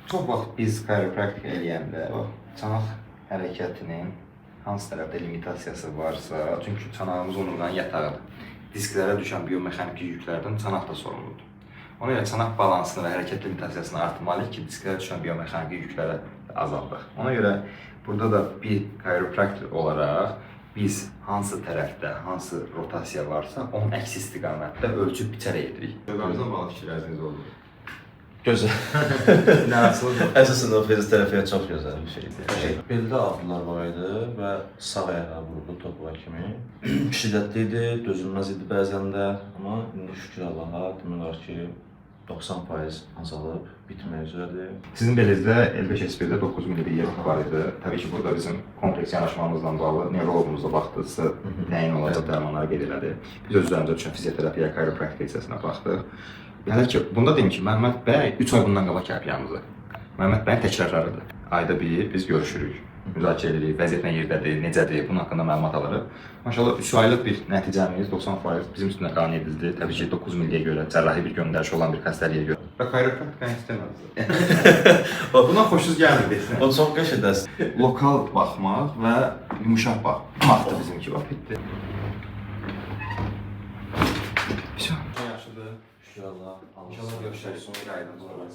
Çox vaxt biz chiropractic eləyəndə o çanaq hərəkətinin hansı tərəfdə limitasiyası varsa, çünki çanağımız onurğanın yatağıdır. Disklərə düşən biomexaniki yüklərdən çanaq da sorumludur. Ona görə çanaq balansını və hərəkət limitasiyasını artırmalıyıq ki, disklərə düşən biomexaniki yükləri azaldıq. Ona görə burada da bir chiropractor olaraq biz hansı tərəfdə, hansı rotasiya varsa, onun əks istiqamətdə ölçüb biçərək edirik. Sözlərimizdən bağlı fikirləriniz oldu. Gözəl. Əsasən o fizioterapiya çox gözəl bir şeydir. Beldə ağrılar var idi və sağ ayağa vuruldu topuğa kimi. Şiddətli idi, dözülməz idi bəzən də, amma indi şükür Allaha demək olar ki 90% azalıb, bitmək üzrədir. Sizin belinizdə L5-S1-də 9 mm yeri var idi. Təbii ki, burada bizim kompleks yanaşmamızla bağlı nevrologumuzla baxdıqsa nəyin olacaq dərmanları qeyd elədi. Biz öz üzərimizə düşən fizioterapiya, chiropractic hissəsinə baxdıq. Hələ ki, bunda deyim ki, Məhəmməd bəy 3 ay bundan qabaq gəlib. Məhəmməd bəyin təkrarlarıdır. Ayda bir biz görüşürük, müzakirə edirik, vəziyyət nə yerdədir, necədir, bunun haqqında məlumat alırıq. Maşallah 3 aylıq bir nəticəmiz 90% bizim üstündə qane edildi. Təbii ki, 9 milliyə görə, cərrahi bir göndəriş olan bir xəstəliyə görə. Və chiropractic istəməz. Buna xoşunuz gəlmir. O çox qəşəngdir. Lokal baxmaq və yumuşaq baxmaqdır bizimki. Bax, bitdi. Yaxşıdır. Şükür Allah. İnşallah görüşərik son aydan sonra.